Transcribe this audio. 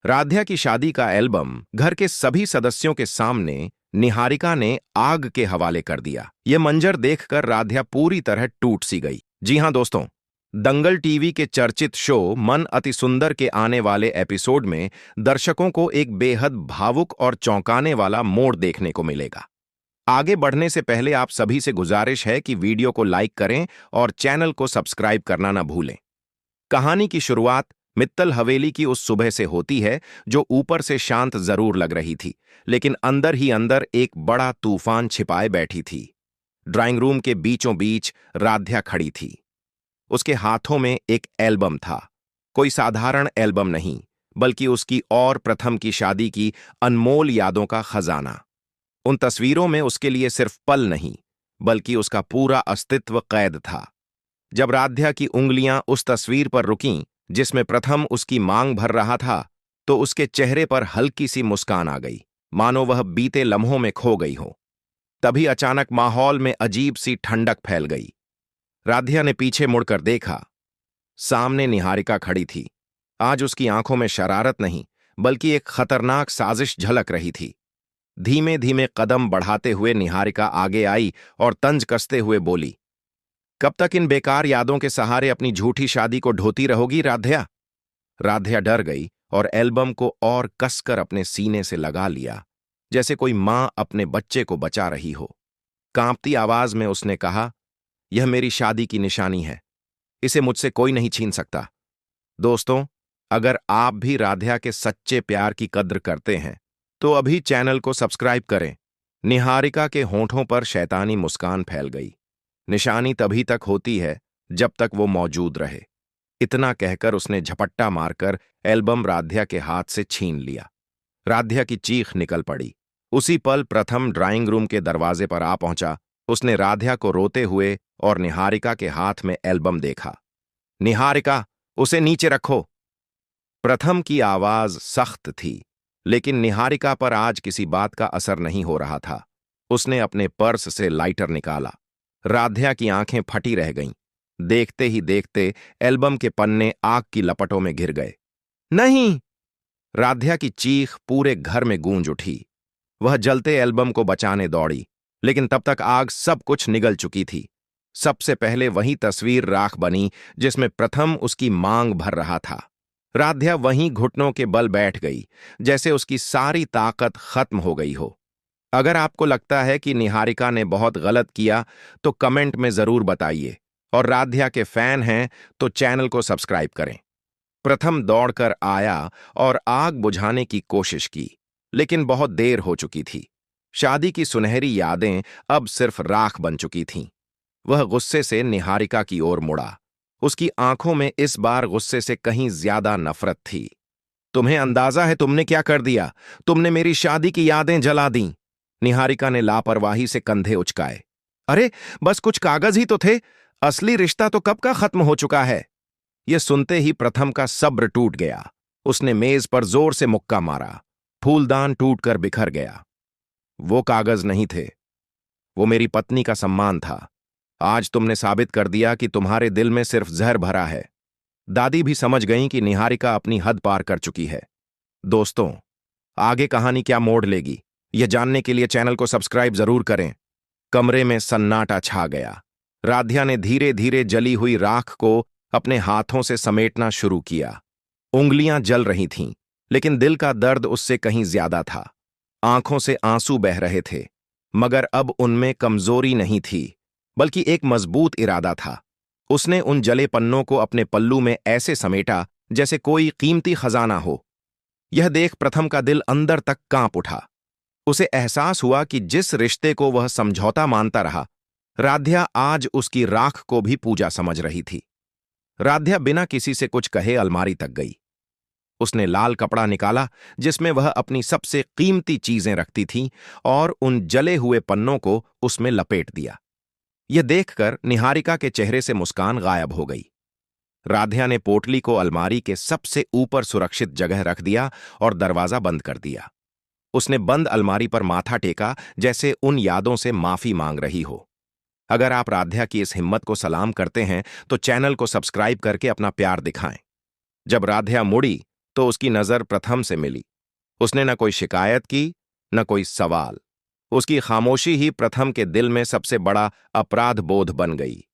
राध्या की शादी का एल्बम घर के सभी सदस्यों के सामने निहारिका ने आग के हवाले कर दिया। ये मंजर देखकर राध्या पूरी तरह टूट सी गई। जी हां दोस्तों, दंगल टीवी के चर्चित शो मन अति सुंदर के आने वाले एपिसोड में दर्शकों को एक बेहद भावुक और चौंकाने वाला मोड़ देखने को मिलेगा। आगे बढ़ने से पहले आप सभी से गुजारिश है कि वीडियो को लाइक करें और चैनल को सब्सक्राइब करना न भूलें। कहानी की शुरुआत मित्तल हवेली की उस सुबह से होती है जो ऊपर से शांत जरूर लग रही थी, लेकिन अंदर ही अंदर एक बड़ा तूफान छिपाए बैठी थी। ड्राइंग रूम के बीचों बीच राध्या खड़ी थी। उसके हाथों में एक एल्बम था। कोई साधारण एल्बम नहीं, बल्कि उसकी और प्रथम की शादी की अनमोल यादों का खजाना। उन तस्वीरों में उसके लिए सिर्फ पल नहीं, बल्कि उसका पूरा अस्तित्व कैद था। जब राध्या की उंगलियां उस तस्वीर पर रुकीं जिसमें प्रथम उसकी मांग भर रहा था, तो उसके चेहरे पर हल्की सी मुस्कान आ गई, मानो वह बीते लम्हों में खो गई हो। तभी अचानक माहौल में अजीब सी ठंडक फैल गई। राध्या ने पीछे मुड़कर देखा। सामने निहारिका खड़ी थी। आज उसकी आंखों में शरारत नहीं, बल्कि एक खतरनाक साजिश झलक रही थी। धीमे धीमे कदम बढ़ाते हुए निहारिका आगे आई और तंज कसते हुए बोली, कब तक इन बेकार यादों के सहारे अपनी झूठी शादी को ढोती रहोगी राध्या? राध्या डर गई और एल्बम को और कसकर अपने सीने से लगा लिया, जैसे कोई मां अपने बच्चे को बचा रही हो। कांपती आवाज में उसने कहा, यह मेरी शादी की निशानी है। इसे मुझसे कोई नहीं छीन सकता। दोस्तों, अगर आप भी राध्या के सच्चे प्यार की कद्र करते हैं, तो अभी चैनल को सब्सक्राइब करें। निहारिका के होंठों पर शैतानी मुस्कान फैल गई। निशानी तभी तक होती है जब तक वो मौजूद रहे। इतना कहकर उसने झपट्टा मारकर एल्बम राध्या के हाथ से छीन लिया। राध्या की चीख निकल पड़ी। उसी पल प्रथम ड्राइंग रूम के दरवाजे पर आ पहुंचा। उसने राध्या को रोते हुए और निहारिका के हाथ में एल्बम देखा। निहारिका, उसे नीचे रखो। प्रथम की आवाज सख्त थी, लेकिन निहारिका पर आज किसी बात का असर नहीं हो रहा था। उसने अपने पर्स से लाइटर निकाला। राध्या की आंखें फटी रह गईं। देखते ही देखते एल्बम के पन्ने आग की लपटों में घिर गए। नहीं! राध्या की चीख पूरे घर में गूंज उठी। वह जलते एल्बम को बचाने दौड़ी, लेकिन तब तक आग सब कुछ निगल चुकी थी। सबसे पहले वही तस्वीर राख बनी जिसमें प्रथम उसकी मांग भर रहा था। राध्या वहीं घुटनों के बल बैठ गई, जैसे उसकी सारी ताकत खत्म हो गई हो। अगर आपको लगता है कि निहारिका ने बहुत गलत किया, तो कमेंट में जरूर बताइए, और राध्या के फैन हैं तो चैनल को सब्सक्राइब करें। प्रथम दौड़कर आया और आग बुझाने की कोशिश की, लेकिन बहुत देर हो चुकी थी। शादी की सुनहरी यादें अब सिर्फ राख बन चुकी थीं। वह गुस्से से निहारिका की ओर मुड़ा। उसकी आंखों में इस बार गुस्से से कहीं ज्यादा नफरत थी। तुम्हें अंदाजा है तुमने क्या कर दिया? तुमने मेरी शादी की यादें जला दी। निहारिका ने लापरवाही से कंधे उचकाए। अरे, बस कुछ कागज ही तो थे। असली रिश्ता तो कब का खत्म हो चुका है। यह सुनते ही प्रथम का सब्र टूट गया। उसने मेज पर जोर से मुक्का मारा। फूलदान टूटकर बिखर गया। वो कागज नहीं थे, वो मेरी पत्नी का सम्मान था। आज तुमने साबित कर दिया कि तुम्हारे दिल में सिर्फ जहर भरा है। दादी भी समझ गईं कि निहारिका अपनी हद पार कर चुकी है। दोस्तों, आगे कहानी क्या मोड़ लेगी, यह जानने के लिए चैनल को सब्सक्राइब जरूर करें। कमरे में सन्नाटा छा गया। राध्या ने धीरे धीरे जली हुई राख को अपने हाथों से समेटना शुरू किया। उंगलियां जल रही थीं, लेकिन दिल का दर्द उससे कहीं ज्यादा था। आंखों से आंसू बह रहे थे, मगर अब उनमें कमजोरी नहीं थी, बल्कि एक मजबूत इरादा था। उसने उन जले पन्नों को अपने पल्लू में ऐसे समेटा जैसे कोई कीमती खजाना हो। यह देख प्रथम का दिल अंदर तक कांप उठा। उसे एहसास हुआ कि जिस रिश्ते को वह समझौता मानता रहा, राध्या आज उसकी राख को भी पूजा समझ रही थी। राध्या बिना किसी से कुछ कहे अलमारी तक गई। उसने लाल कपड़ा निकाला जिसमें वह अपनी सबसे कीमती चीजें रखती थीं, और उन जले हुए पन्नों को उसमें लपेट दिया। यह देखकर निहारिका के चेहरे से मुस्कान गायब हो गई। राध्या ने पोटली को अलमारी के सबसे ऊपर सुरक्षित जगह रख दिया और दरवाजा बंद कर दिया। उसने बंद अलमारी पर माथा टेका, जैसे उन यादों से माफी मांग रही हो। अगर आप राध्या की इस हिम्मत को सलाम करते हैं, तो चैनल को सब्सक्राइब करके अपना प्यार दिखाएं। जब राध्या मुड़ी, तो उसकी नजर प्रथम से मिली। उसने न कोई शिकायत की, न कोई सवाल। उसकी खामोशी ही प्रथम के दिल में सबसे बड़ा अपराध बोध बन गई।